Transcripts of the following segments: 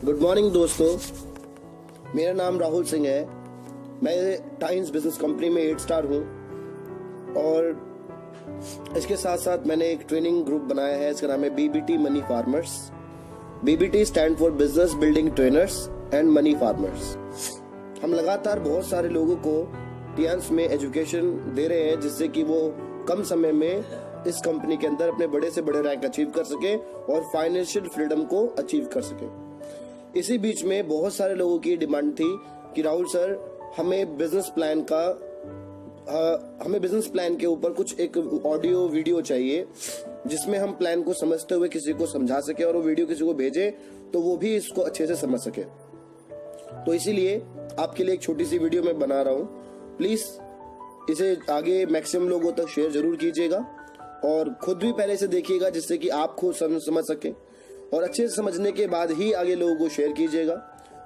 Good morning दोस्तों, मेरा नाम राहुल सिंह है। मैं टाइम्स बिजनेस कंपनी में 8 स्टार हूँ और इसके साथ साथ मैंने एक ट्रेनिंग ग्रुप बनाया है। इसका नाम है BBT money farmers. BBT stand for business building trainers and money farmers. हम लगातार बहुत सारे लोगों को टियान्स में एजुकेशन दे रहे हैं जिससे कि वो कम समय में इस कंपनी के अंदर अपने बड़े से बड़े रैंक अचीव कर सके और फाइनेंशियल फ्रीडम को अचीव कर सके। इसी बीच में बहुत सारे लोगों की डिमांड थी कि राहुल सर, हमें बिजनेस प्लान के ऊपर कुछ एक ऑडियो वीडियो चाहिए जिसमें हम प्लान को समझते हुए किसी को समझा सके और वो वीडियो किसी को भेजे तो वो भी इसको अच्छे से समझ सके। तो इसीलिए आपके लिए एक छोटी सी वीडियो मैं बना रहा हूँ। प्लीज इसे आगे मैक्सिमम लोगों तक शेयर जरूर कीजिएगा और खुद भी पहले से देखिएगा जिससे कि आप खुद समझ सके और अच्छे से समझने के बाद ही आगे लोगों को शेयर कीजिएगा।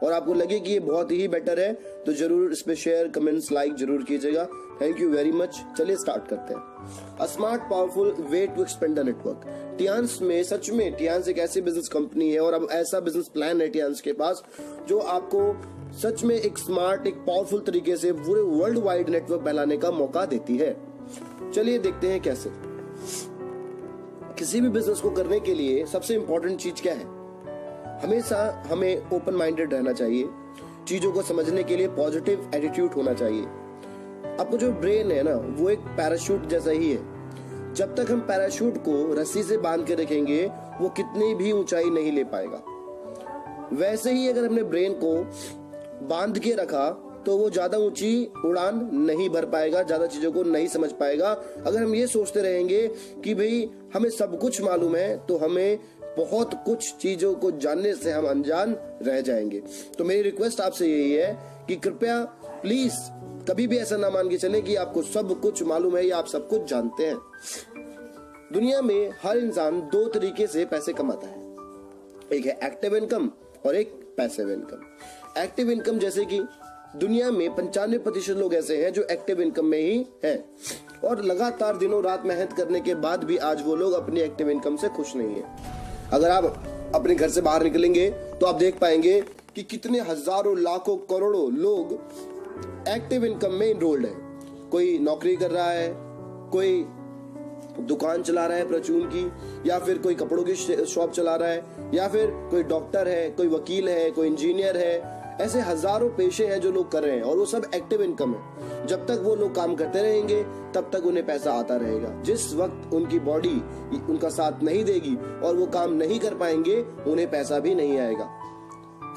और आपको लगे कि ये बहुत ही बेटर है तो जरूर इस पे शेयर, कमेंट्स, लाइक जरूर कीजिएगा। Thank you very much. चलिए स्टार्ट करते हैं। A smart powerful way to expand the network. Tiens में सच में टियान्स एक ऐसी बिजनेस कंपनी है और अब ऐसा बिजनेस प्लान है टियान्स के पास जो आपको सच में एक स्मार्ट, एक पावरफुल तरीके से पूरे वर्ल्ड वाइड नेटवर्क फैलाने का मौका देती है। चलिए देखते हैं कैसे। किसी भी बिजनेस को करने के लिए सबसे इंपॉर्टेंट चीज क्या है? हमेशा हमें ओपन माइंडेड रहना चाहिए। चीजों को समझने के लिए पॉजिटिव एटीट्यूड होना चाहिए। आपको जो ब्रेन है ना, वो एक पैराशूट जैसा ही है। जब तक हम पैराशूट को रस्सी से बांध के रखेंगे वो कितनी भी ऊंचाई नहीं ले पाएगा। वैसे ही अगर हमने ब्रेन को बांध के रखा तो वो ज्यादा ऊंची उड़ान नहीं भर पाएगा, ज्यादा चीजों को नहीं समझ पाएगा। अगर हम ये सोचते रहेंगे कि भाई हमें सब कुछ मालूम है तो हमें बहुत कुछ चीजों को जानने से हम अनजान रह जाएंगे। तो मेरी रिक्वेस्ट आपसे यही है कि कृपया प्लीज कभी भी ऐसा ना मान के चले कि आपको सब कुछ मालूम है या आप सब कुछ जानते हैं। दुनिया में हर इंसान 2 तरीके से पैसे कमाता है। एक है एक्टिव इनकम और एक पैसिव इनकम। एक्टिव इनकम जैसे कि दुनिया में 95% लोग ऐसे हैं जो एक्टिव इनकम में ही हैं और लगातार दिनों रात मेहनत करने के बाद भी आज वो लोग अपनी एक्टिव इनकम से खुश नहीं है। अगर आप अपने घर से बाहर निकलेंगे तो आप देख पाएंगे कि कितने हजारों, लाखों, करोड़ों लोग एक्टिव इनकम में इनरोल्ड है। कोई नौकरी कर रहा है, कोई दुकान चला रहा है परचून की, या फिर कोई कपड़ों की शॉप चला रहा है, या फिर कोई डॉक्टर है, कोई वकील है, कोई इंजीनियर है। ऐसे हजारों पेशे हैं जो लोग कर रहे हैं और वो सब एक्टिव इनकम है। जब तक वो लोग काम करते रहेंगे तब तक उन्हें पैसा आता रहेगा। जिस वक्त उनकी बॉडी उनका साथ नहीं देगी और वो काम नहीं कर पाएंगे, उन्हें पैसा भी नहीं आएगा।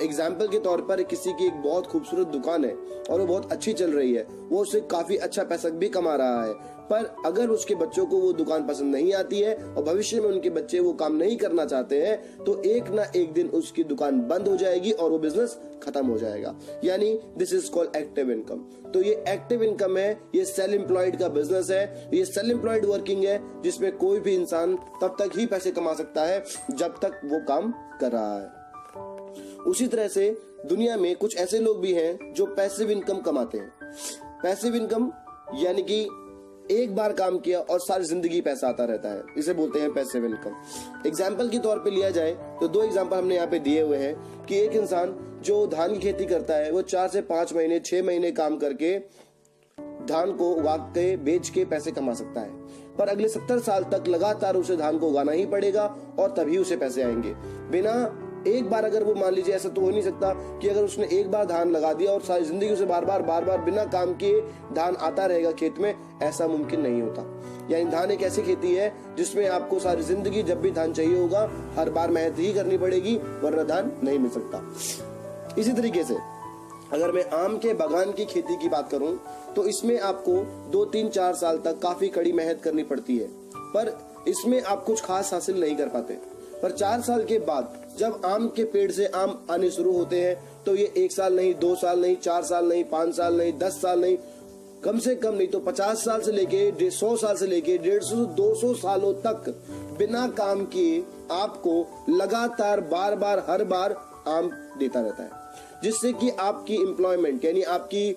एग्जाम्पल के तौर पर किसी की एक बहुत खूबसूरत दुकान है और वो बहुत अच्छी चल रही है, वो उससे काफी अच्छा पैसा भी कमा रहा है, पर अगर उसके बच्चों को वो दुकान पसंद नहीं आती है और भविष्य में उनके बच्चे वो काम नहीं करना चाहते हैं तो एक ना एक दिन उसकी दुकान बंद हो जाएगी और वो बिजनेस खत्म हो जाएगा। यानी this is called active income. तो ये एक्टिव इनकम है, ये सेल्फ एम्प्लॉयड का बिजनेस है, ये सेल्फ एम्प्लॉयड वर्किंग है जिसमें कोई भी इंसान तब तक ही पैसे कमा सकता है जब तक वो काम कर रहा है। उसी तरह से दुनिया में कुछ ऐसे लोग भी हैं जो पैसिव इनकम कमाते हैं। पैसिव इनकम यानी कि एक बार काम किया और सारी जिंदगी पैसा आता रहता है, इसे बोलते हैं पैसिव इनकम। एग्जाम्पल के तौर पे लिया जाए तो 2 एग्जाम्पल हमने यहाँ पे दिए हुए हैं कि एक इंसान जो धान की खेती करता है वो 4 से 5 महीने, 6 महीने काम करके धान को उगा के बेच के पैसे कमा सकता है, पर अगले 70 साल तक लगातार उसे धान को उगाना ही पड़ेगा और तभी उसे पैसे आएंगे। बिना एक बार, अगर वो मान लीजिए, ऐसा तो हो नहीं सकता कि अगर उसने एक बार धान लगा दिया और सारी जिंदगी उसे बार बार बिना काम किए धान आता रहेगा खेत में, ऐसा मुमकिन नहीं होता। यानी धान एक ऐसी खेती है जिसमें आपको सारी जिंदगी जब भी धान चाहिए होगा हर बार मेहनत ही करनी पड़ेगी, वरना धान नहीं मिल सकता। इसी तरीके से अगर मैं आम के बागान की खेती की बात करूं तो इसमें आपको 2, 3, 4 साल तक काफी कड़ी मेहनत करनी पड़ती है, पर इसमें आप कुछ खास हासिल नहीं कर पाते। पर 4 साल के बाद जब आम के पेड़ से आम आने शुरू होते हैं तो ये 1 साल नहीं, 2 साल नहीं, 4 साल नहीं, 5 साल नहीं, 10 साल नहीं, कम से कम नहीं तो 50 साल से लेके 100 साल से लेके 150 200 सालों तक बिना काम किए आपको लगातार बार हर बार आम देता रहता है, जिससे कि आपकी एम्प्लॉयमेंट यानी आपकी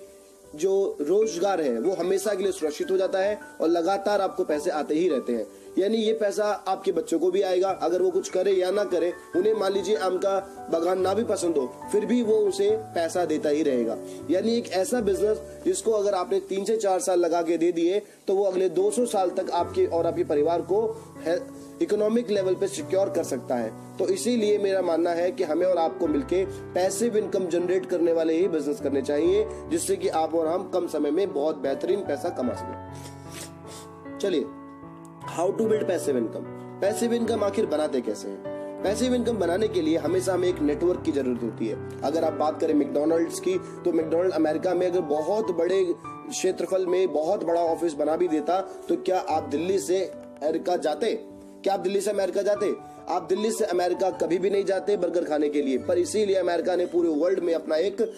जो रोजगार है वो हमेशा के लिए सुरक्षित हो जाता है और लगातार आपको पैसे आते ही रहते हैं। यानी ये पैसा आपके बच्चों को भी आएगा, अगर वो कुछ करे या ना करे, उन्हें मान लीजिए आम का बागान ना भी पसंद हो, फिर भी वो उसे पैसा देता ही रहेगा। यानी एक ऐसा बिजनेस जिसको अगर आपने 3 से 4 साल लगा के दे दिए तो वो अगले 200 साल तक आपके और आपके परिवार को इकोनॉमिक लेवल पे सिक्योर कर सकता है। तो इसीलिए मेरा मानना है कि हमें और आपको मिलके पैसिव इनकम जनरेट करने वाले ही बिजनेस करने चाहिए, जिससे कि आप और हम कम समय में बहुत बेहतरीन पैसा कमा सकें। चलिए, how to build passive income. Passive income आखिर बनाते कैसे हैं? पैसिव इनकम बनाने के लिए हमेशा हमें एक नेटवर्क की जरूरत होती है। अगर आप बात करें मैकडॉनल्ड्स की, तो मैकडॉनल्ड अमेरिका में अगर बहुत बड़े क्षेत्रफल में बहुत बड़ा ऑफिस बना भी देता, तो क्या आप दिल्ली से अमेरिका जाते? क्या आप दिल्ली से अमेरिका जाते? आप दिल्ली से अमेरिका कभी भी नहीं जाते बर्गर खाने के लिए। पर इसीलिए अमेरिका ने पूरे वर्ल्ड में अपना एक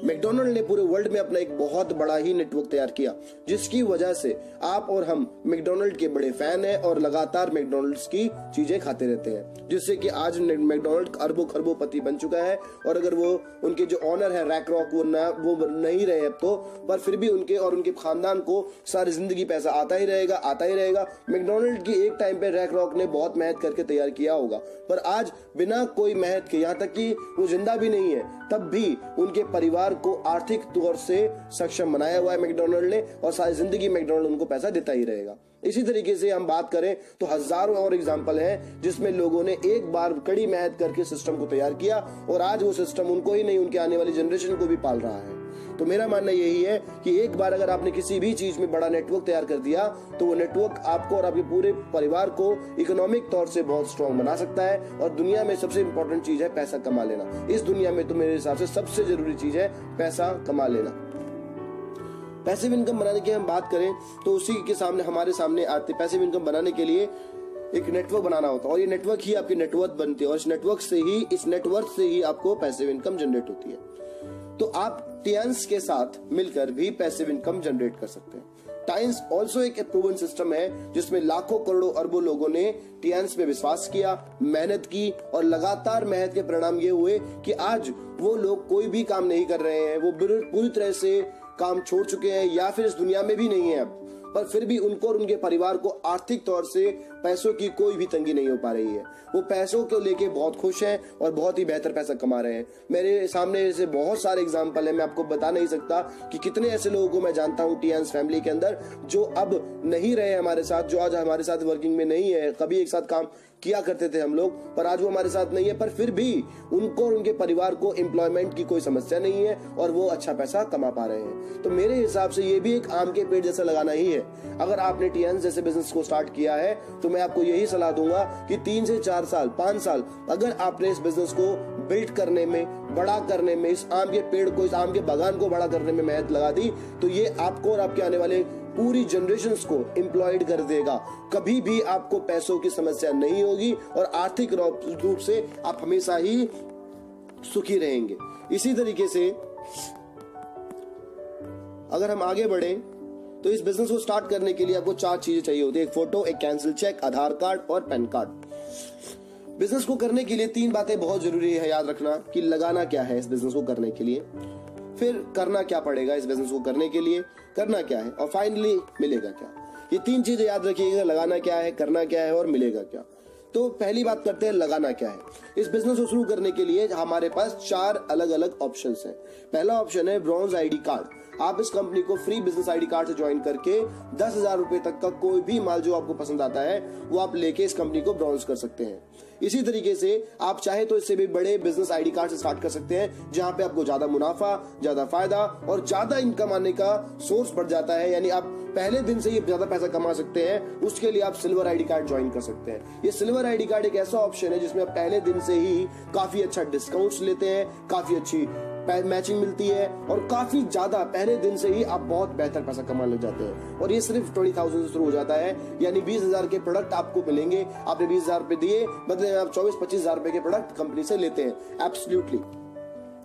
मैकडॉनल्ड ने पूरे वर्ल्ड में अपना एक बहुत बड़ा ही नेटवर्क तैयार किया, जिसकी वजह से आप और हम मैकडॉनल्ड के बड़े फैन हैं और लगातार मैकडॉनल्ड्स की चीजें खाते रहते हैं, जिससे कि आज मैकडॉनल्ड अरबों खरबों-पति बन चुका है। और अगर वो उनके जो ऑनर है रैक रॉक वो नहीं रहे अब तो, पर फिर भी उनके और उनके खानदान को सारी जिंदगी पैसा आता ही रहेगा। मैकडॉनल्ड की एक टाइम पे रैक रॉक ने बहुत मेहनत करके तैयार किया होगा, पर आज बिना कोई मेहनत के, यहाँ तक कि वो जिंदा भी नहीं है, तब भी उनके परिवार को आर्थिक तौर से सक्षम बनाया हुआ है मैकडॉनल्ड ने, और सारी जिंदगी मैकडॉनल्ड उनको पैसा देता ही रहेगा। इसी तरीके से हम बात करें तो हजारों और एग्जाम्पल हैं जिसमें लोगों ने एक बार कड़ी मेहनत करके सिस्टम को तैयार किया और आज वो सिस्टम उनको ही नहीं, उनके आने वाली जनरेशन को भी पाल रहा है। तो मेरा मानना यही है कि एक बार अगर आपने किसी भी चीज में बड़ा नेटवर्क तैयार कर दिया, तो वो नेटवर्क आपको और आपके पूरे परिवार को इकोनॉमिक तौर से बहुत स्ट्रांग बना सकता है। और दुनिया में सबसे इंपॉर्टेंट चीज है पैसा कमा लेना। इस दुनिया में तो मेरे हिसाब से सबसे जरूरी चीज है पैसा कमा लेना। पैसिव इनकम बनाने की हम बात करें तो उसी के सामने हमारे सामने आते, पैसिव इनकम बनाने के लिए एक नेटवर्क बनाना होता है, और ये नेटवर्क ही आपकी नेटवर्थ बनती है, और इस नेटवर्क से ही आपको पैसिव इनकम जनरेट होती है। तो आप टियंस के साथ मिलकर भी पैसिव इनकम जनरेट कर सकते हैं। टियंस ऑल्सो एक प्रूवन सिस्टम है जिसमें लाखों करोड़ों अरबों लोगों ने टियंस पे विश्वास किया, मेहनत की, और लगातार मेहनत के परिणाम ये हुए कि आज वो लोग कोई भी काम नहीं कर रहे हैं, वो पूरी तरह से काम छोड़ चुके हैं या फिर इस दुनिया में भी नहीं है अब, पर फिर भी उनको और उनके परिवार को आर्थिक तौर से पैसों की कोई भी तंगी नहीं हो पा रही है। वो पैसों को लेके बहुत खुश हैं और बहुत ही बेहतर पैसा कमा रहे हैं। मेरे सामने ऐसे बहुत सारे एग्जांपल हैं, मैं आपको बता नहीं सकता कि कितने ऐसे लोगों को मैं जानता हूं टियंस फैमिली के अंदर जो अब नहीं रहे हमारे साथ, जो आज हमारे साथ वर्किंग में नहीं है। कभी एक साथ काम किया करते थे हम लोग, पर आज वो हमारे साथ नहीं है, पर फिर भी उनको और उनके परिवार को एम्प्लॉयमेंट की कोई समस्या नहीं है और वो अच्छा पैसा कमा पा रहे हैं। तो मेरे हिसाब से ये भी एक आम के पेड़ जैसा लगाना ही है। अगर आपने टियंस जैसे बिजनेस को स्टार्ट किया है तो मैं आपको यही सलाह दूंगा कि 3 से 4 साल 5 साल अगर आपने इस बिजनेस को बिल्ड करने में, बड़ा करने में, इस आम के पेड़ को, इस आम के बागान को बड़ा करने में मेहनत लगा दी, तो ये आपको और आपके आने वाले पूरी जनरेशंस को एम्प्लॉयड कर देगा। कभी भी आपको पैसों की समस्या नहीं होगी और आर्थिक रूप से आप हमेशा ही सुखी रहेंगे। इसी तरीके से अगर हम आगे बढ़े तो इस बिजनेस को स्टार्ट करने के लिए आपको 4 चीजें चाहिए होती है: एक फोटो, एक कैंसिल चेक, आधार कार्ड और पैन कार्ड। बिजनेस को करने के लिए 3 बातें बहुत जरूरी है याद रखना कि लगाना क्या है इस बिजनेस को करने के लिए, फिर करना क्या पड़ेगा इस बिजनेस को करने के लिए, करना क्या है, और फाइनली मिलेगा क्या। ये 3 चीजें याद रखिएगा, लगाना क्या है, करना क्या है और मिलेगा क्या। तो पहली बात करते हैं लगाना क्या है। इस बिजनेस को शुरू करने के लिए हमारे पास 4 अलग अलग ऑप्शंस हैं। पहला ऑप्शन है ब्रॉन्ज आईडी कार्ड। आप इस कंपनी को फ्री बिजनेस आईडी कार्ड से ज्वाइन करके 10,000 रुपए तक का कोई भी माल जो आपको पसंद आता है वो आप लेके इस कंपनी को ब्रॉन्ज कर सकते हैं। इसी तरीके से आप चाहे तो इससे भी बड़े बिजनेस आईडी कार्ड से स्टार्ट कर सकते हैं, जहां पे आपको ज्यादा मुनाफा, ज्यादा फायदा और ज्यादा इनकम आने का सोर्स बढ़ जाता है। यानी आप पहले दिन से ही ज्यादा पैसा कमा सकते हैं। उसके लिए आप सिल्वर आईडी कार्ड ज्वाइन कर सकते हैं। ये सिल्वर आईडी कार्ड एक ऐसा ऑप्शन है जिसमें आप पहले दिन से ही काफी अच्छा डिस्काउंट्स लेते हैं, काफी अच्छी मैचिंग मिलती है और काफी ज्यादा पहले दिन से ही आप बहुत बेहतर पैसा कमाने लग जाते हैं। और ये सिर्फ 20,000 से शुरू हो जाता है, यानी 20,000 के प्रोडक्ट आपको मिलेंगे। आपने 20,000 रुपए दिए, बदले में आप 24-25,000 रुपए के प्रोडक्ट कंपनी से लेते हैं। एब्सोल्युटली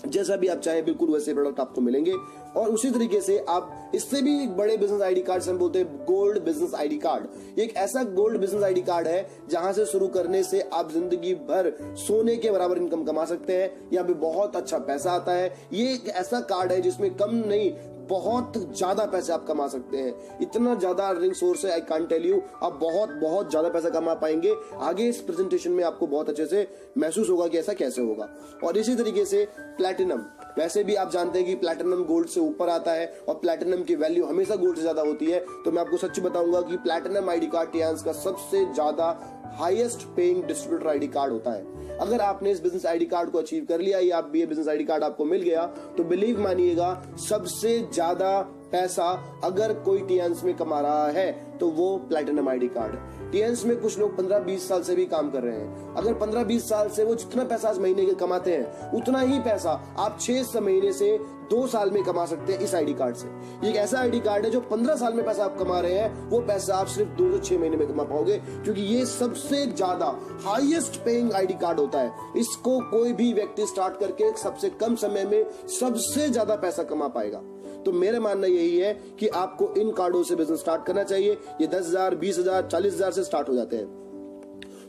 जैसा भी आप चाहें बिल्कुल वैसे प्रोडक्ट आपको मिलेंगे। और उसी तरीके से आप इससे भी एक बड़े बिजनेस आईडी कार्ड से हम बोलते हैं गोल्ड बिजनेस आईडी कार्ड। एक ऐसा गोल्ड बिजनेस आईडी कार्ड है जहां से शुरू करने से आप जिंदगी भर सोने के बराबर इनकम कमा सकते हैं। यहाँ पे बहुत अच्छा पैसा आता है। ये एक ऐसा कार्ड है जिसमें कम नहीं बहुत ज्यादा पैसे आप कमा सकते हैं। इतना ज्यादा अर्निंग सोर्स है, आई कांट टेल यू। आप बहुत बहुत ज्यादा पैसा कमा पाएंगे। आगे इस प्रेजेंटेशन में आपको बहुत अच्छे से महसूस होगा कि ऐसा कैसे होगा। और इसी तरीके से प्लैटिनम, वैसे भी आप जानते हैं कि प्लैटिनम गोल्ड से ऊपर आता है और प्लैटिनम की वैल्यू हमेशा गोल्ड से ज्यादा होती है। तो मैं आपको सच बताऊंगा कि प्लैटिनम आईडी कार्ड टियांस का सबसे ज्यादा highest paying distributor ID card होता है। अगर आपने इस बिजनेस आईडी कार्ड को अचीव कर लिया या ये बिजनेस आईडी कार्ड आपको मिल गया तो बिलीव मानिएगा सबसे ज्यादा पैसा अगर कोई टियांस में कमा रहा है तो वो प्लैटिनम आईडी कार्ड है। टियांस में कुछ लोग 15-20 साल से भी काम कर रहे हैं। अगर 15-20 साल से वो जितना पैसा आज महीने के कमाते हैं उतना ही पैसा आप 6 महीने से 2 साल में कमा सकते हैं इस आईडी कार्ड से। ये एक ऐसा आईडी कार्ड है जो 15 साल में पैसा आप कमा रहे हैं वो पैसा आप सिर्फ 2 से 6 महीने में कमा पाओगे, क्योंकि ये सबसे ज्यादा हाईएस्ट पेइंग आईडी कार्ड होता है। इसको कोई भी व्यक्ति स्टार्ट करके सबसे कम समय में सबसे ज्यादा पैसा कमा पाएगा। तो मेरा मानना यही है कि आपको इन कार्डों से बिजनेस स्टार्ट करना चाहिए। ये 10,000, 20,000, 40,000 से स्टार्ट हो जाते हैं।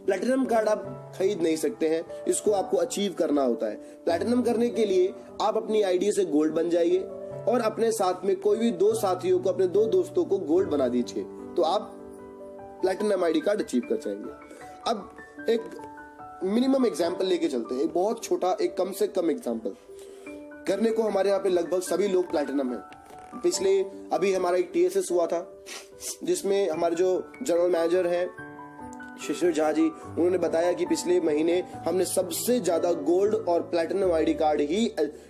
प्लैटिनम कार्ड आप खरीद नहीं सकते हैं, इसको आपको अचीव करना होता है। प्लैटिनम करने के लिए आप अपनी आईडी से गोल्ड बन जाइए और अपने साथ में कोई भी 2 साथियों को, अपने 2 दोस्तों को गोल्ड बना दीजिए, तो आप प्लैटिनम आईडी कार्ड अचीव कर जाएंगे। अब एक मिनिमम एग्जाम्पल लेके चलते हैं, एक बहुत छोटा, एक कम से कम एग्जाम्पल करने को। हमारे यहाँ पे लगभग सभी लोग प्लैटिनम है। पिछले अभी हमारा एक TSS हुआ था जिसमें हमारे जो जनरल मैनेजर हैं शिशिर झा जी, उन्होंने बताया कि पिछले महीने हमने सबसे ज्यादा गोल्ड और प्लैटिनम आईडी कार्ड ही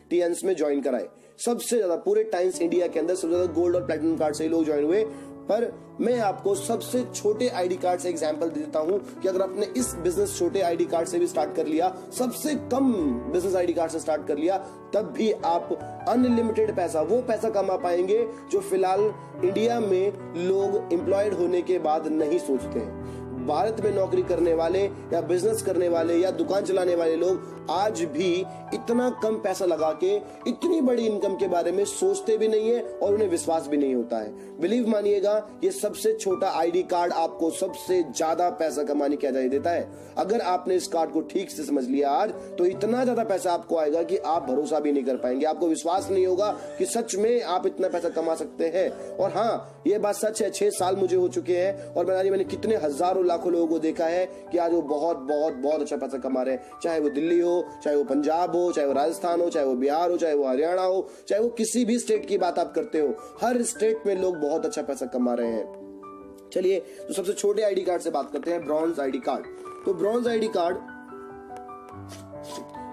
टियांस में ज्वाइन कराए। सबसे ज्यादा पूरे टाइम्स इंडिया के अंदर सबसे ज्यादा गोल्ड और प्लैटिनम कार्ड से ही लोग ज्वाइन हुए। पर मैं आपको सबसे छोटे आईडी कार्ड से एग्जांपल दे देता हूं कि अगर आपने इस बिजनेस छोटे आईडी कार्ड से भी स्टार्ट कर लिया, सबसे कम बिजनेस आईडी कार्ड से स्टार्ट कर लिया, तब भी आप अनलिमिटेड पैसा, वो पैसा कमा पाएंगे जो फिलहाल इंडिया में लोग एम्प्लॉयड होने के बाद नहीं सोचते हैं। भारत में नौकरी करने वाले या बिजनेस करने वाले या दुकान चलाने वाले लोग आज भी इतना कम पैसा लगा के इतनी बड़ी इनकम के बारे में सोचते भी नहीं है और उन्हें विश्वास भी नहीं होता है। बिलीव मानिएगा, ये सबसे छोटा आईडी कार्ड आपको सबसे ज्यादा पैसा कमाने की आजादी देता है। अगर आपने इस कार्ड को ठीक से समझ लिया आज, तो इतना ज्यादा पैसा आपको आएगा कि आप भरोसा भी नहीं कर पाएंगे। आपको विश्वास नहीं होगा कि सच में आप इतना पैसा कमा सकते हैं। और हाँ, ये बात सच है, 6 साल मुझे हो चुके हैं और मैंने कितने हजारों लाखों लोगों को देखा है कि आज वो बहुत बहुत बहुत अच्छा पैसा कमा रहे हैं। चाहे वो दिल्ली हो, चाहे वो पंजाब हो, चाहे वो राजस्थान हो, चाहे वो बिहार हो, चाहे वो हरियाणा हो, चाहे वो किसी भी स्टेट की बात आप करते हो, हर स्टेट में लोग बहुत अच्छा पैसा कमा रहे हैं। चलिए, तो सबसे छोटे आईडी कार्ड से बात करते हैं, ब्रॉन्ज आईडी कार्ड। तो ब्रॉन्ज आईडी कार्ड,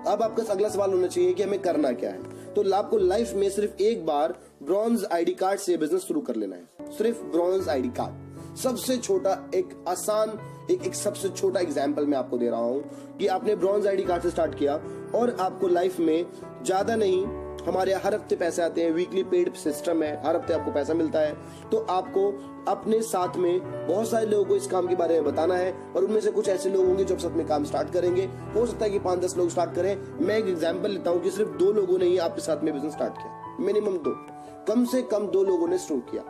अब आपका अगला सवाल होना चाहिए कि हमें करना क्या है। तो आपको लाइफ में सिर्फ एक बार ब्रॉन्ज आईडी कार्ड से बिजनेस शुरू कर लेना है। सिर्फ ब्रॉन्ज आईडी कार्ड, सबसे छोटा, एक आसान, एक सबसे छोटा एग्जाम्पल मैं आपको दे रहा हूं कि आपने ब्रॉन्ज आईडी कार्ड से स्टार्ट किया और आपको लाइफ में ज्यादा नहीं, हमारे हर हफ्ते पैसे आते हैं, वीकली पेड सिस्टम है, हर हफ्ते आपको पैसा मिलता है। तो आपको अपने साथ में बहुत सारे लोगों को इस काम के बारे में बताना है और उनमें से कुछ ऐसे लोग होंगे जो साथ में काम स्टार्ट करेंगे। हो सकता है कि 5-10 लोग स्टार्ट करें। मैं एक एग्जाम्पल लेता हूं कि सिर्फ 2 लोगों ने ही आपके साथ में बिजनेस स्टार्ट किया, मिनिमम 2, कम से कम 2 लोगों ने शुरू किया।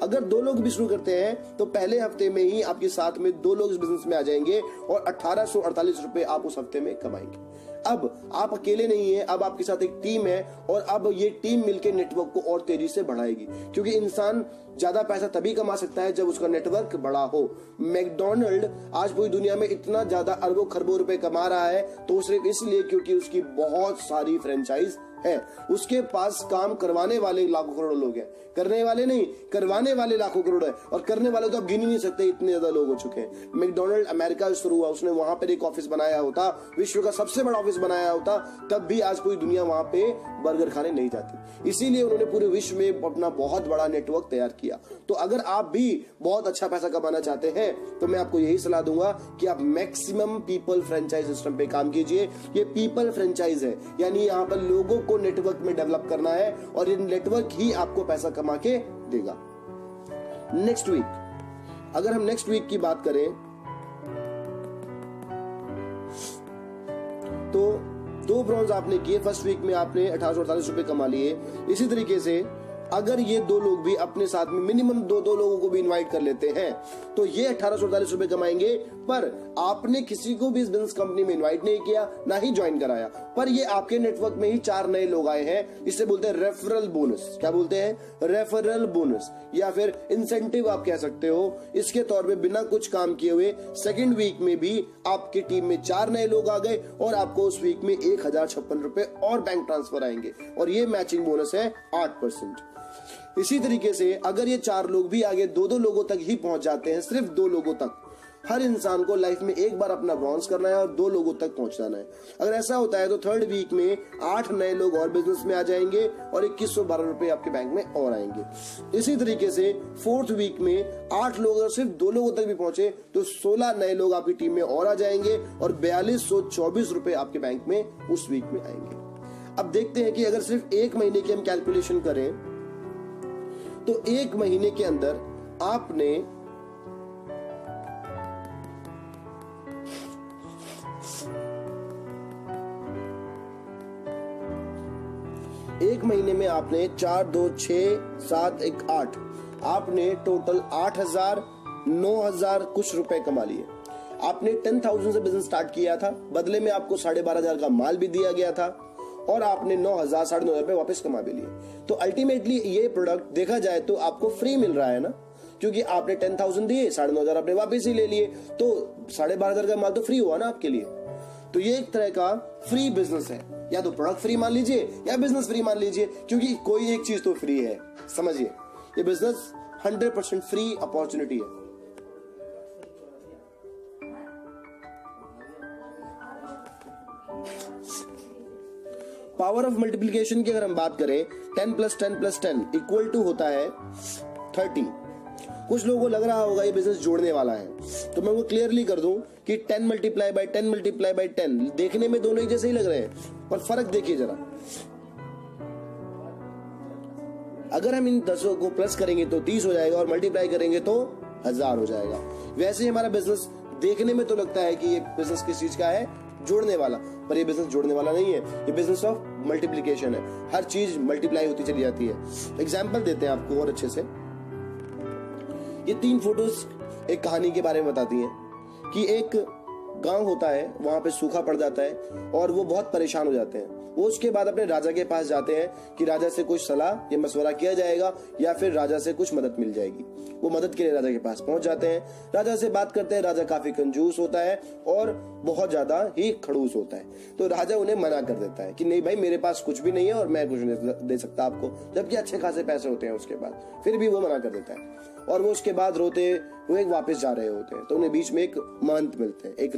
अगर 2 लोग भी शुरू करते हैं तो पहले हफ्ते में ही आपके साथ में 2 लोग इस बिजनेस में आ जाएंगे और 1848 रुपए आप उस हफ्ते में कमाएंगे। अब आप अकेले नहीं है, अब आपके साथ एक टीम है और अब ये टीम मिलकर नेटवर्क को और तेजी से बढ़ाएगी, क्योंकि इंसान ज्यादा पैसा तभी कमा सकता है जब उसका नेटवर्क बड़ा हो। मैकडॉनल्ड आज पूरी दुनिया में इतना ज्यादा अरबों खरबों रुपए कमा रहा है तो सिर्फ इसलिए क्योंकि उसकी बहुत सारी फ्रेंचाइज है। उसके पास काम करवाने वाले लाखों करोड़ लोग हैं, करने वाले नहीं, करवाने वाले लाखों करोड़ है, और करने वाले तो आप गिन ही नहीं सकते, इतने ज्यादा लोग हो चुके हैं। मैकडॉनल्ड अमेरिका शुरू हुआ, उसने वहां पर एक ऑफिस बनाया होता, विश्व का सबसे बड़ा ऑफिस बनाया होता, तब भी आज पूरी दुनिया वहां पे बर्गर खाने नहीं जाती। इसीलिए उन्होंने पूरे विश्व में अपना बहुत बड़ा नेटवर्क तैयार किया। तो अगर आप भी बहुत अच्छा पैसा कमाना चाहते हैं तो मैं आपको यही सलाह दूंगा कि आप मैक्सिमम पीपल फ्रेंचाइज सिस्टम पे काम कीजिए। ये पीपल फ्रेंचाइज है, यानी यहाँ पर लोगों को नेटवर्क में डेवलप करना है और ये नेटवर्क ही आपको पैसा कमा के देगा। नेक्स्ट वीक, अगर हम नेक्स्ट वीक की बात करें तो 2 ब्रॉन्ज आपने किए, फर्स्ट वीक में आपने 1848 रुपए कमा लिए। इसी तरीके से अगर ये दो लोग भी अपने साथ में मिनिमम दो लोगों को भी इनवाइट कर लेते हैं तो ये 1848 रुपए कमाएंगे। पर आपने किसी को भी इस बिजनेस कंपनी में इनवाइट नहीं किया, ना ही ज्वाइन कराया, पर ये आपके नेटवर्क में ही 4 नए लोग आए हैं। इसे बोलते हैं रेफरल बोनस। क्या बोलते हैं? रेफरल बोनस, या फिर इंसेंटिव आप कह सकते हो। इसके तौर पे बिना कुछ काम किए हुए सेकेंड वीक में भी आपकी टीम में 4 नए लोग आ गए और आपको उस वीक में 1056 रुपए और बैंक ट्रांसफर आएंगे, और ये मैचिंग बोनस है 8%। इसी तरीके से अगर ये 4 लोग भी आगे 2 लोगों तक ही पहुंच जाते हैं, सिर्फ 2 लोगों तक। हर इंसान को लाइफ में एक बार अपना ब्रॉन्ज करना है और 2 लोगों तक पहुंचाना है। अगर ऐसा होता है तो थर्ड वीक में 8 नए लोग और बिजनेस में आ जाएंगे और 2112 रुपए आपके बैंक में और आएंगे। इसी तरीके से फोर्थ वीक में 8 लोग और सिर्फ 2 लोगों तक भी पहुंचे तो 16 नए लोग आपकी टीम में और आ जाएंगे और 4224 रुपए आपके बैंक में उस वीक में आएंगे। अब देखते हैं कि अगर सिर्फ 1 महीने की हम कैलकुलेशन करें तो 1 महीने के अंदर आपने 1 महीने में आपने 4, 2, 6, 7, 1, 8 आपने टोटल 8000, 9000 कुछ रुपए कमा लिए। आपने 10,000 से बिजनेस स्टार्ट किया था, बदले में आपको 12,500 का माल भी दिया गया था और आपने 9,000, 9,500 रुपए वापस कमा भी लिए। तो अल्टीमेटली ये प्रोडक्ट देखा जाए तो आपको फ्री मिल रहा है ना, क्योंकि आपने 10,000 दिए, 9,500 आपने वापस ही ले लिए, तो 12,500 का माल तो फ्री हुआ ना आपके लिए। तो ये एक तरह का फ्री बिजनेस है, या तो प्रोडक्ट फ्री मान लीजिए या बिजनेस फ्री मान लीजिए, क्योंकि कोई एक चीज तो फ्री है। समझिए, ये बिजनेस 100% फ्री अपॉर्चुनिटी है। पावर ऑफ मल्टीप्लिकेशन की अगर हम बात करें, 10 + 10 + 10 इक्वल टू होता है 30। कुछ लोगों को लग रहा होगा ये बिजनेस जोड़ने वाला है, तो मैं वो क्लियरली कर दूं कि 10 × 10 × 10 देखने में दोनों ही जैसे ही लग रहे हैं, पर फर्क देखिए जरा। अगर हम इन 10 को प्लस करेंगे तो 30 हो जाएगा और मल्टीप्लाई करेंगे तो 1000 हो जाएगा। वैसे ही हमारा बिजनेस देखने में तो लगता है कि ये बिजनेस किस चीज का है, जोड़ने वाला, पर ये बिजनेस जोड़ने वाला नहीं है, ये बिजनेस ऑफ मल्टीप्लिकेशन है। हर चीज मल्टीप्लाई होती चली जाती है। एग्जाम्पल देते हैं आपको और अच्छे से। ये 3 फोटोज एक कहानी के बारे में बताती हैं कि एक गांव होता है, वहां पे सूखा पड़ जाता है और वो बहुत परेशान हो जाते हैं। वो उसके बाद अपने राजा के पास जाते हैं कि राजा से कुछ सलाह या मशवरा किया जाएगा या फिर राजा से कुछ मदद मिल जाएगी। वो मदद के लिए राजा के पास पहुंच जाते हैं, राजा से बात करते हैं। राजा काफी कंजूस होता है और बहुत ज्यादा ही खड़ूस होता है, तो राजा उन्हें मना कर देता है कि नहीं भाई, मेरे पास कुछ भी नहीं है और मैं कुछ नहीं दे सकता आपको, जबकि अच्छे खासे पैसे होते हैं उसके बाद। फिर भी वो मना कर देता है और वो उसके बाद रोते हुए वापस जा रहे होते हैं। तो उन्हें बीच में एक महंत मिलते हैं, एक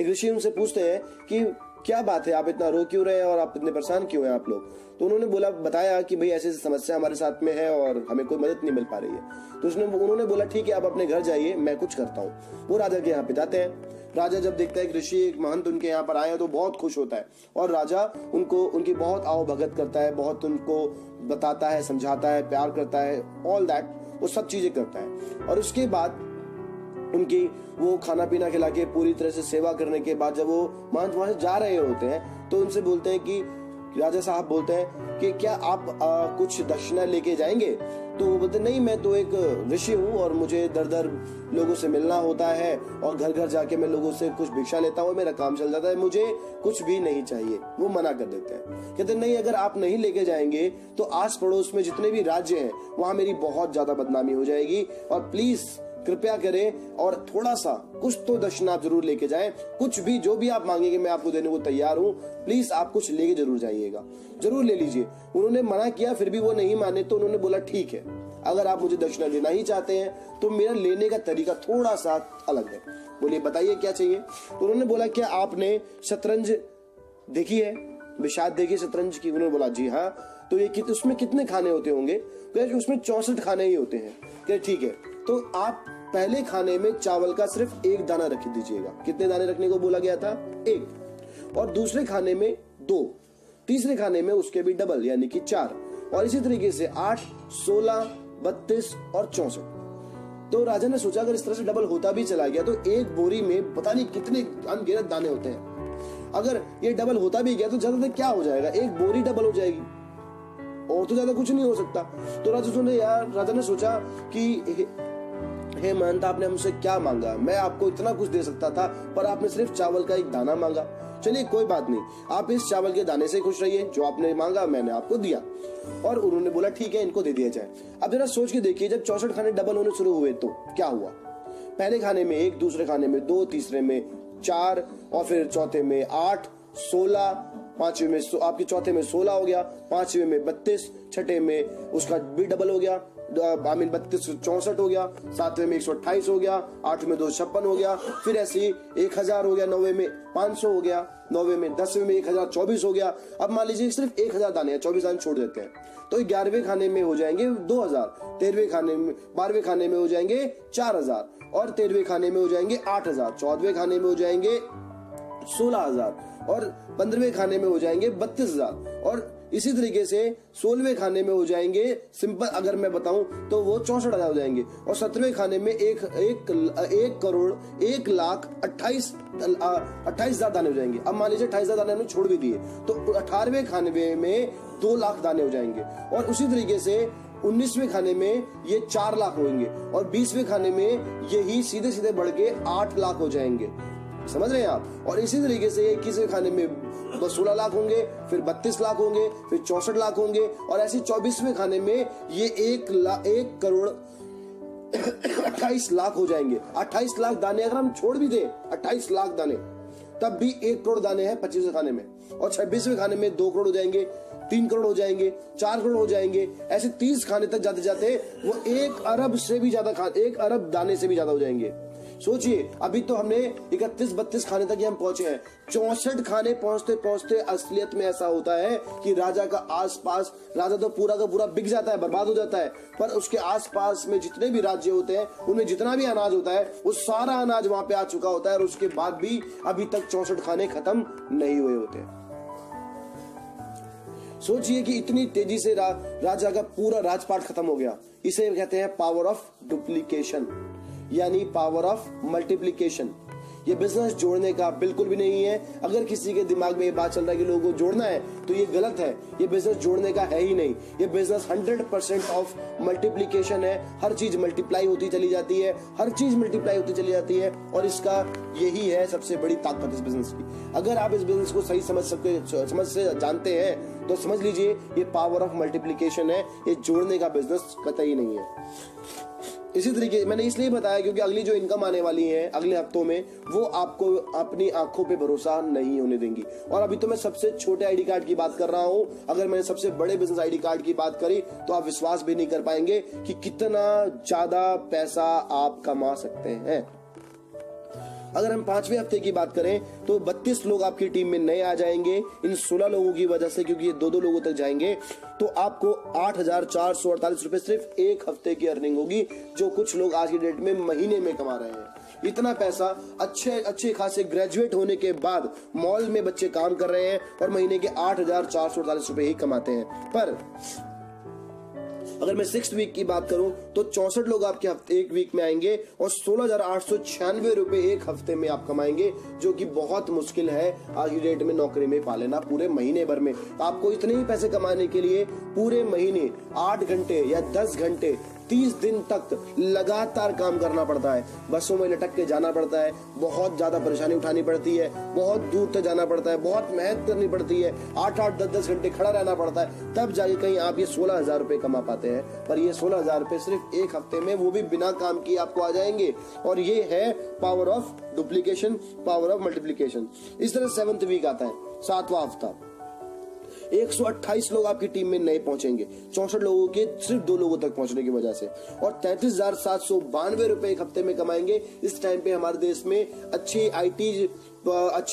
ऋषि उनसे पूछते हैं कि क्या बात है, आप इतना रो क्यों रहे हैं और आप इतने परेशान क्यों हैं आप लोग। तो उन्होंने बताया कि भाई ऐसी समस्या हमारे साथ में है और हमें कोई मदद नहीं मिल पा रही है। तो उन्होंने बोला ठीक है, आप अपने घर जाइए, मैं कुछ करता हूँ। वो राजा के यहाँ पे जाते हैं। राजा जब देखता है कि ऋषि, एक महंत उनके यहाँ पर आए तो बहुत खुश होता है और राजा उनकी बहुत आओ भगत करता है, बहुत उनको बताता है, समझाता है, प्यार करता है, ऑल दैट, वो सब चीजें करता है। और उसके बाद उनकी वो खाना पीना खिला के पूरी तरह से सेवा करने के बाद जब वो महंत वहां से जा रहे होते हैं तो उनसे बोलते हैं कि राजा साहब बोलते हैं कि क्या आप कुछ दक्षिणा लेके जाएंगे। तो वो बोलते नहीं, मैं तो एक ऋषि हूँ और मुझे दर दर लोगों से मिलना होता है और घर घर जाके मैं लोगों से कुछ भिक्षा लेता हूँ, मेरा काम चल जाता है, मुझे कुछ भी नहीं चाहिए। वो मना कर देते हैं, कहते नहीं, अगर आप नहीं लेके जाएंगे तो आस पड़ोस में जितने भी राज्य हैं वहां मेरी बहुत ज्यादा बदनामी हो जाएगी और प्लीज कृपया करें और थोड़ा सा कुछ तो दक्षिणा आप जरूर लेके जाएं। कुछ भी, जो भी आप मांगेंगे मैं आपको देने को तैयार हूँ, प्लीज आप कुछ लेके जरूर जाइएगा, जरूर ले लीजिए। उन्होंने मना किया, फिर भी वो नहीं माने, तो उन्होंने बोला ठीक है, अगर आप मुझे दक्षिणा लेना ही चाहते हैं तो मेरा लेने का तरीका थोड़ा सा अलग है। बोलिए बताइए क्या चाहिए। तो उन्होंने बोला क्या आपने शतरंज देखी है, विषाद देखी शतरंज की। उन्होंने बोला जी हाँ। तो ये उसमें कितने खाने होते होंगे। उसमें 64 खाने ही होते हैं। क्या ठीक है, तो आप पहले खाने में चावल का सिर्फ 1 दाना रख दीजिएगा। कितने दाने रखने को बोला गया था? 1। और दूसरे खाने में 2, तीसरे खाने में उसके भी डबल यानी कि 4, और इसी तरीके से 8, 16, 32 और 64। तो राजा ने सोचा अगर इस तरह से डबल होता भी चला गया तो एक बोरी में पता नहीं कितने अनगिनत दाने होते हैं। अगर ये डबल होता भी गया तो ज्यादातर क्या हो जाएगा, एक बोरी डबल हो जाएगी। और तो ज्यादा कुछ नहीं हो सकता। तो राजा ने सोचा कि हे महंत, आपने हमसे क्या मांगा? मैं आपको इतना कुछ दे सकता था, पर आपने सिर्फ चावल का एक दाना मांगा। चलिए कोई बात नहीं, आप इस चावल के दाने से खुश रहिए, जो आपने मांगा मैंने आपको दिया। और उन्होंने बोला ठीक है, इनको दे दिया जाए। अब जरा सोच के देखिए, जब 64 खाने डबल होने शुरू हुए तो क्या हुआ? पहले खाने में 1, दूसरे खाने में 2, तीसरे में 4, और फिर चौथे में 8, 16, पांचवे में आपके चौथे में 16 हो गया, पांचवे में 32, छठे में उसका भी डबल हो गया, 32 64 हो गया, सातवें में 128 हो गया, 8वें में 256 हो गया, फिर ऐसे ही 1000 हो गया, 9वें में 500 हो गया, 9वें में 10वें में 1024 हो गया। अब मान लीजिए सिर्फ 1000 दाने हैं, 24 दाने छोड़ देते हैं, तो 11वें खाने में हो जाएंगे 2000, 13वें खाने में 12वें खाने में हो जाएंगे 4000, और 13वें खाने में हो जाएंगे 8000, 14वें खाने में हो जाएंगे 16000, और 15वें खाने में हो जाएंगे 32000, और इसी तरीके से 16वें खाने में हो जाएंगे, सिंपल अगर मैं बताऊं तो वो 64,000 हो जाएंगे, और 17वें खाने में 1,28,00,000 दाने हो जाएंगे। अब मान लीजिए 28,000 दाने हमने छोड़ भी दिए, तो 18वें खाने में 2 लाख दाने हो जाएंगे, और उसी तरीके से 19वें खाने में ये 4 लाख होंगे, और 20वें खाने में यही सीधे सीधे बढ़ के 8 लाख हो जाएंगे। समझ रहे हैं आप? और इसी तरीके से 21वें खाने में 16 लाख होंगे, फिर 32 लाख होंगे, फिर 64 लाख होंगे, और ऐसे 24वें खाने में ये 1,28,00,000 हो जाएंगे। 28 लाख दाने अगर हम छोड़ भी दें, 28 लाख दाने, तब भी 1 करोड़ दाने हैं 25वें खाने में, और 26वें खाने में 2 करोड़ हो जाएंगे, 3 करोड़ हो जाएंगे, 4 करोड़ हो जाएंगे, ऐसे 30 खाने तक जाते जाते वो 1 अरब से भी ज्यादा 1 अरब दाने से भी ज्यादा हो जाएंगे। सोचिए, अभी तो हमने 31-32 खाने तक हम पहुंचे हैं। 64 खाने पहुंचते पहुंचते असलियत में ऐसा होता है कि राजा का आसपास, राजा तो पूरा का पूरा बिक जाता है, बर्बाद हो जाता है, पर उसके आसपास में जितने भी राज्य होते हैं उनमें जितना भी अनाज होता है वो सारा अनाज वहां पे आ चुका होता है, और उसके बाद भी अभी तक 64 खाने खत्म नहीं हुए होते हैं। सोचिए कि इतनी तेजी से राजा का पूरा राजपाट खत्म हो गया। इसे कहते हैं पावर ऑफ डुप्लीकेशन, यानी पावर ऑफ मल्टीप्लिकेशन। ये बिजनेस जोड़ने का बिल्कुल भी नहीं है। अगर किसी के दिमाग में ये बात चल रहा है कि लोगों को जोड़ना है, तो ये गलत है। ये बिजनेस जोड़ने का है ही नहीं। ये बिजनेस 100% ऑफ मल्टीप्लिकेशन है। हर चीज मल्टीप्लाई होती चली जाती है, हर चीज मल्टीप्लाई होती चली जाती है, और इसका यही है सबसे बड़ी ताकत इस बिजनेस की। अगर आप इस बिजनेस को सही समझ से जानते हैं तो समझ लीजिए ये पावर ऑफ मल्टीप्लिकेशन है। ये जोड़ने का बिजनेस कतई नहीं है। इसी तरीके मैंने इसलिए बताया क्योंकि अगली जो इनकम आने वाली है अगले हफ्तों में, वो आपको अपनी आंखों पे भरोसा नहीं होने देंगी। और अभी तो मैं सबसे छोटे आईडी कार्ड की बात कर रहा हूं। अगर मैंने सबसे बड़े बिजनेस आईडी कार्ड की बात करी तो आप विश्वास भी नहीं कर पाएंगे कि कितना ज्यादा पैसा आप कमा सकते हैं। अगर हम 5वें हफ्ते की बात करें तो 32 लोग आपकी टीम में नए आ जाएंगे इन 16 लोगों की वजह से, क्योंकि ये 2-2 लोगों तक जाएंगे। तो आपको 8,448 रुपए सिर्फ एक हफ्ते की अर्निंग होगी, जो कुछ लोग आज की डेट में महीने में कमा रहे हैं। इतना पैसा अच्छे खासे ग्रेजुएट होने के बाद मॉल में बच्चे काम कर रहे हैं और महीने के 8,448 रुपए ही कमाते हैं। पर अगर मैं 6th वीक की बात करूं तो 64 लोग आपके हफ्ते एक वीक में आएंगे और 16,896 रुपए एक हफ्ते में आप कमाएंगे, जो कि बहुत मुश्किल है आज की डेट में नौकरी में पा लेना पूरे महीने भर में। आपको इतने ही पैसे कमाने के लिए पूरे महीने 8 घंटे या 10 घंटे 30 दिन तक लगातार काम करना पड़ता है। बसों में लटक के जाना पड़ता है, बहुत ज्यादा परेशानी उठानी पड़ती है, बहुत दूर तक जाना पड़ता है, बहुत मेहनत करनी पड़ती है, 8-8 10-10 घंटे खड़ा रहना पड़ता है, तब जाके कहीं आप ये 16,000 रुपए कमा पाते हैं। पर ये 16,000 रुपए सिर्फ एक हफ्ते में, वो भी बिना काम किए आपको आ जाएंगे। और ये है power of duplication, power of multiplication. इस तरह 7th वीक आता है, 7वां हफ्ता। 128 लोग आपकी टीम में नए पहुंचेंगे 64 लोगों के सिर्फ 2 लोगों तक पहुंचने की वजह से, और 33,792 रुपए एक हफ्ते में कमाएंगे। इस टाइम पे हमारे देश में अच्छे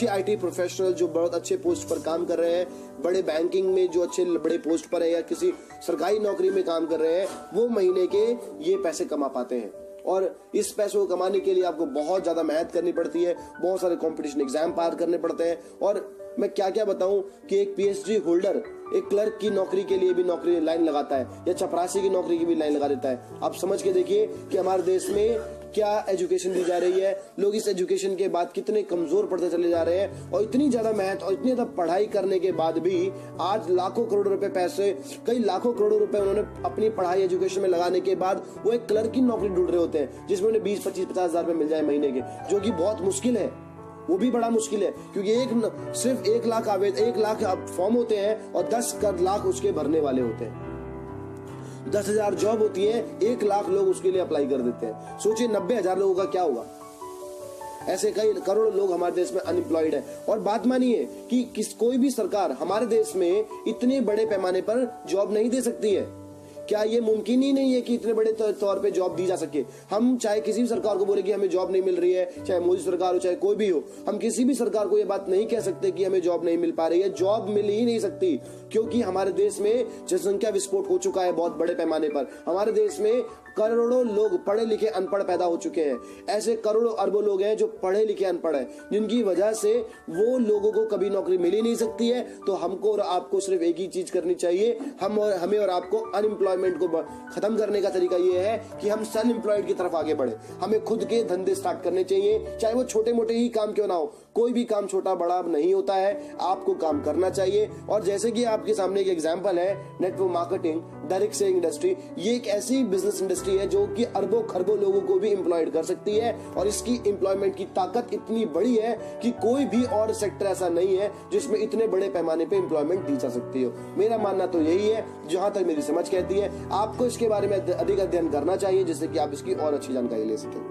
आईटी प्रोफेशनल जो बहुत अच्छे पोस्ट पर काम कर रहे हैं, बड़े बैंकिंग में जो अच्छे बड़े पोस्ट पर है या किसी सरकारी नौकरी में काम कर रहे हैं, वो महीने के ये पैसे कमा पाते हैं। और इस पैसों को कमाने के लिए आपको बहुत ज्यादा मेहनत करनी पड़ती है, बहुत सारे कंपटीशन एग्जाम पार करने पड़ते हैं। और मैं क्या क्या बताऊं कि एक पीएचडी होल्डर एक क्लर्क की नौकरी के लिए भी नौकरी लाइन लगाता है, या चपरासी की नौकरी की भी लाइन लगा देता है। आप समझ के देखिए कि हमारे देश में क्या एजुकेशन दी जा रही है, लोग इस एजुकेशन के बाद कितने कमजोर पड़ते चले जा रहे हैं, और इतनी ज्यादा मेहनत और इतनी ज्यादा पढ़ाई करने के बाद भी आज लाखों करोड़ रुपए पैसे, कई लाखों करोड़ रुपए उन्होंने अपनी पढ़ाई एजुकेशन में लगाने के बाद वो एक क्लर्क की नौकरी ढूंढ रहे होते हैं जिसमें उन्हें 20-25-50 हजार रुपए मिल जाए महीने के, जो कि बहुत मुश्किल है। वो भी बड़ा मुश्किल है क्योंकि सिर्फ 1 लाख फॉर्म होते हैं और 10 लाख उसके भरने वाले होते हैं। 10,000 जॉब होती है, 1 लाख लोग उसके लिए अप्लाई कर देते हैं। सोचिए 90,000 लोगों का क्या होगा। ऐसे कई करोड़ लोग हमारे देश में अनएम्प्लॉयड है। और बात मानिए कि कोई भी सरकार हमारे देश में इतने बड़े पैमाने पर जॉब नहीं दे सकती है। क्या ये मुमकिन ही नहीं है कि इतने बड़े तौर पे जॉब दी जा सके। हम चाहे किसी भी सरकार को बोले कि हमें जॉब नहीं मिल रही है, चाहे मोदी सरकार हो चाहे कोई भी हो, हम किसी भी सरकार को ये बात नहीं कह सकते कि हमें जॉब नहीं मिल पा रही है। जॉब मिल ही नहीं सकती क्योंकि हमारे देश में जनसंख्या विस्फोट हो चुका है बहुत बड़े पैमाने पर। हमारे देश में करोड़ों लोग पढ़े लिखे अनपढ़ पैदा हो चुके हैं। ऐसे करोड़ों अरबों लोग हैं जो पढ़े लिखे अनपढ़ हैं, जिनकी वजह से वो लोगों को कभी नौकरी मिल ही नहीं सकती है। तो हमको और आपको सिर्फ एक ही चीज करनी चाहिए, हमें और आपको अनएम्प्लॉयमेंट को खत्म करने का तरीका ये है कि हम सेल्फ एम्प्लॉयड की तरफ आगे बढ़े। हमें खुद के धंधे स्टार्ट करने चाहिए, चाहे वो छोटे मोटे ही काम क्यों ना हो। कोई भी काम छोटा बड़ा नहीं होता है, आपको काम करना चाहिए। और जैसे कि आपके सामने एक एग्जांपल है network marketing, direct selling industry, ये एक ऐसी बिजनेस इंडस्ट्री है जो कि अरबों खरबों लोगों को भी एम्प्लॉयड कर सकती है। और इसकी एम्प्लॉयमेंट की ताकत इतनी बड़ी है कि कोई भी और सेक्टर ऐसा नहीं है जिसमें इतने बड़े पैमाने पे एम्प्लॉयमेंट दी जा सकती हो। मेरा मानना तो यही है, जहां तक मेरी समझ कहती है। आपको इसके बारे में अधिक अध्ययन करना चाहिए जिससे कि आप इसकी और अच्छी जानकारी ले सकें।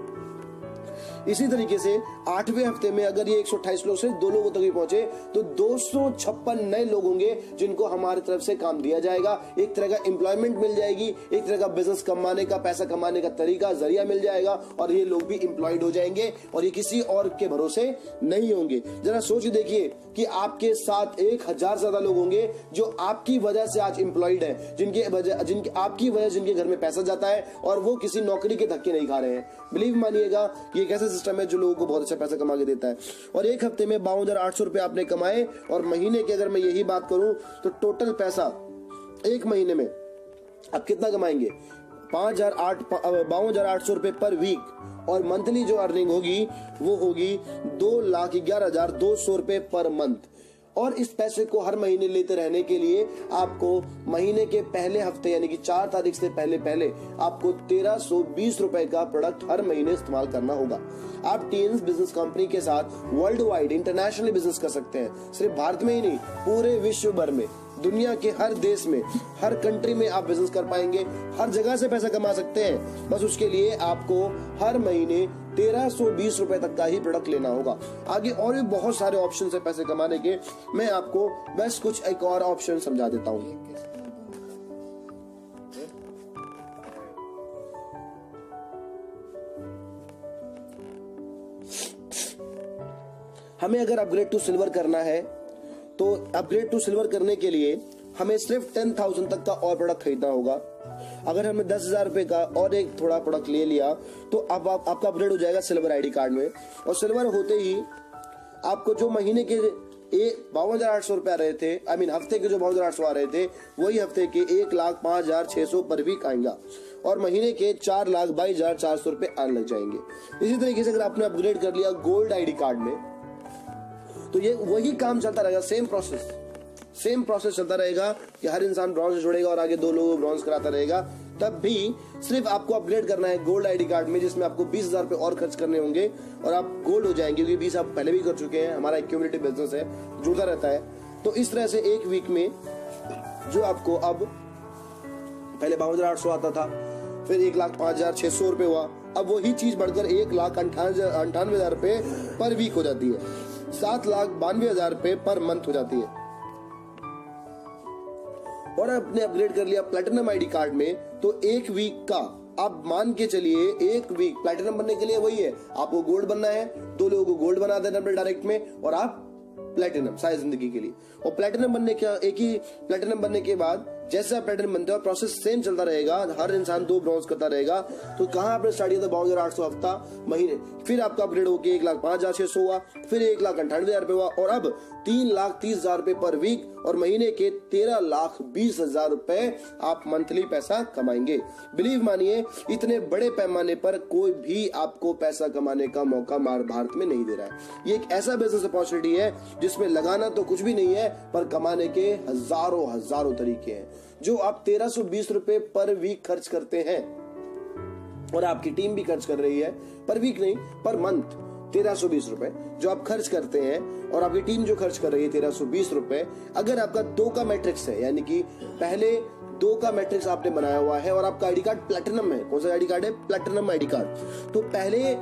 इसी तरीके से 8वें हफ्ते में अगर ये 128 लोग से 2 लोगों तक भी पहुंचे तो 256 नए लोग होंगे जिनको हमारी तरफ से काम दिया जाएगा। एक तरह का एम्प्लॉयमेंट मिल जाएगी, एक तरह का बिजनेस कमाने का, पैसा कमाने का तरीका, जरिया मिल जाएगा और ये लोग भी एम्प्लॉयड हो जाएंगे और ये किसी और के भरोसे नहीं होंगे। जरा सोच देखिए कि आपके साथ 1000 से ज्यादा लोग होंगे जो आपकी वजह से आज एम्प्लॉयड है, आपकी वजह जिनके घर में पैसा जाता है और वो किसी नौकरी के धक्के नहीं खा रहे हैं। बिलीव मानिएगा, ये कैसा सिस्टम है जो लोगों को बहुत अच्छा पैसा कमा के देता है। और एक हफ्ते में 52,800 रुपए आपने कमाए और महीने की अगर मैं यही बात करूं तो टोटल पैसा एक महीने में आप कितना कमाएंगे? 52,800 रुपए पर वीक। और मंथली जो अर्निंग होगी वो होगी 2,11,200 रुपए पर मंथ। और इस पैसे को हर महीने लेते रहने के लिए आपको महीने के पहले हफ्ते यानी कि 4 तारीख से पहले आपको 1,320 रुपए का प्रोडक्ट हर महीने इस्तेमाल करना होगा। आप टीएनएस बिजनेस कंपनी के साथ वर्ल्ड वाइड इंटरनेशनली बिजनेस कर सकते हैं। सिर्फ भारत में ही नहीं, पूरे विश्व भर में, दुनिया के हर देश में, हर कंट्री में आप बिजनेस कर पाएंगे, हर जगह से पैसा कमा सकते हैं। बस उसके लिए आपको हर महीने 1,320 रुपए तक का ही प्रोडक्ट लेना होगा। आगे और भी बहुत सारे ऑप्शन है पैसे कमाने के, मैं आपको बस कुछ एक और ऑप्शन समझा देता हूँ। हमें अगर अपग्रेड टू सिल्वर करना है तो अपग्रेड टू सिल्वर करने के लिए हमें सिर्फ 10,000 तक का और प्रोडक्ट खरीदना होगा। अगर हमने 10,000 रुपए का और एक थोड़ा प्रोडक्ट ले लिया तो अब आपका अपग्रेड हो जाएगा सिल्वर आईडी कार्ड में। और सिल्वर होते ही आपको जो महीने के 52,800 रुपए आ रहे थे, हफ्ते के जो 52,800 आ रहे थे, वही हफ्ते के 1,05,600 पर वीक आएगा और महीने के 4,22,400 रुपए आने लग जाएंगे। इसी तरीके से अगर आपने अपग्रेड कर लिया गोल्ड आईडी कार्ड में तो ये वही काम चलता रहेगा, सेम प्रोसेस चलता रहेगा कि हर इंसान ब्रॉन्ज से जुड़ेगा और आगे 2 लोगों को ब्रॉन्ज कराता रहेगा। तब भी सिर्फ आपको अपग्रेड करना है गोल्ड आईडी कार्ड में, जिसमें आपको 20,000 रुपए और खर्च करने होंगे और आप गोल्ड हो जाएंगे, क्योंकि 20 आप पहले भी कर चुके हैं। हमारा एक कम्युनिटी बिजनेस है, जुड़ता रहता है। तो इस तरह से एक वीक में जो आपको अब पहले 52,800 आता था, फिर 1,05,600 रुपए हुआ, अब वही चीज बढ़कर 1,98,000 रुपए पर वीक हो जाती है, 7,92,000 रुपए पर मंथ हो जाती है। और आपने अपग्रेड कर लिया प्लैटिनम आईडी कार्ड में तो एक वीक का आप मान के चलिए, एक वीक प्लैटिनम बनने के लिए वही है, आपको गोल्ड बनना है, 2 लोगों को गोल्ड बना देना अपने डायरेक्ट में और आप प्लेटिनम सारी जिंदगी के लिए। और प्लेटिनम बनने का एक ही प्लेटिनम बनने के बाद जैसे आप प्लेटिनम बनते हो प्रोसेस सेम चलता रहेगा, हर इंसान 2 ब्रॉन्ज करता रहेगा। तो कहाँ आपने स्टार्ट किया था 52,800 हफ्ता महीने, फिर आपका अपग्रेड होकर 1,05,600 हुआ, फिर 1,98,000 रुपए हुआ और अब 3,30,000 रुपए पर वीक और महीने के 13,20,000 रुपए आप मंथली पैसा कमाएंगे। बिलीव मानिए इतने बड़े पैमाने पर कोई भी आपको पैसा कमाने का मौका भारत में नहीं दे रहा है। ये एक ऐसा बिजनेस अपॉर्चुनिटी है जिसमें लगाना तो कुछ भी नहीं है पर कमाने के हजारों तरीके हैं। जो आप 1,320 रुपए पर वीक खर्च करते हैं और आपकी टीम भी खर्च कर रही है, पर वीक नहीं पर मंथ 1,320 रुपए जो आप खर्च करते हैं और आपकी टीम जो खर्च कर रही है 1,320 रुपए, अगर आपका 2 का मैट्रिक्स है यानी कि पहले 2 का मैट्रिक्स आपने बनाया हुआ है और आपका आईडी कार्ड प्लैटिनम है, कौन सा आईडी कार्ड है? Platinum ID card. तो पहले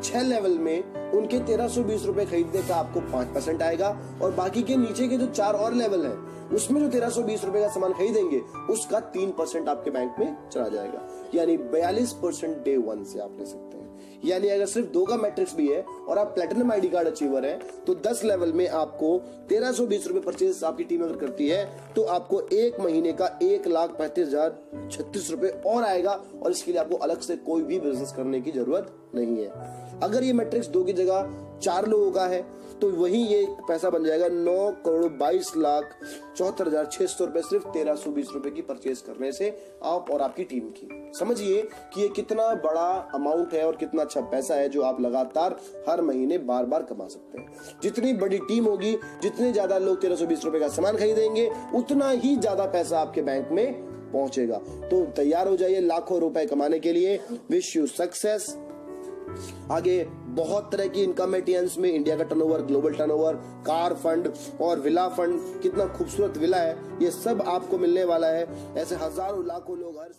6 लेवल में उनके 1,320 रुपए खरीदने का आपको 5% आएगा और बाकी के नीचे के जो 4 और लेवल है उसमें जो 1,320 रुपए का सामान खरीदेंगे उसका 3% आपके बैंक में चला जाएगा, यानी 42% डे 1 से आप ले सकते हैं। यानी अगर सिर्फ 2 का मैट्रिक्स भी है और आप प्लैटिनम आईडी कार्ड अचीवर है तो 10 लेवल में आपको 1,320 रुपए परचेज आपकी टीम अगर करती है तो आपको एक महीने का 1,35,036 रुपए और आएगा और इसके लिए आपको अलग से कोई भी बिजनेस करने की जरूरत नहीं है। अगर ये मैट्रिक्स 2 की जगह 4 लोगों का है तो वही ये पैसा बन जाएगा 9,22,74,600 रुपए सिर्फ 1,320 रुपए की परचेज करने से आप और आपकी टीम की। समझिए कि ये कितना बड़ा अमाउंट है और कितना अच्छा पैसा है जो आप लगातार हर महीने बार बार कमा सकते हैं। जितनी बड़ी टीम होगी, जितने ज्यादा लोग 1,320 रुपए का सामान खरीदेंगे उतना ही ज्यादा पैसा आपके बैंक में पहुंचेगा। तो तैयार हो जाइए लाखों रुपए कमाने के लिए। Wish you success. आगे बहुत तरह की इनकम है टीएन्स में, इंडिया का turnover, global turnover, car fund और विला फंड, कितना खूबसूरत विला है, ये सब आपको मिलने वाला है। ऐसे हजारों लाखों लोग हर साल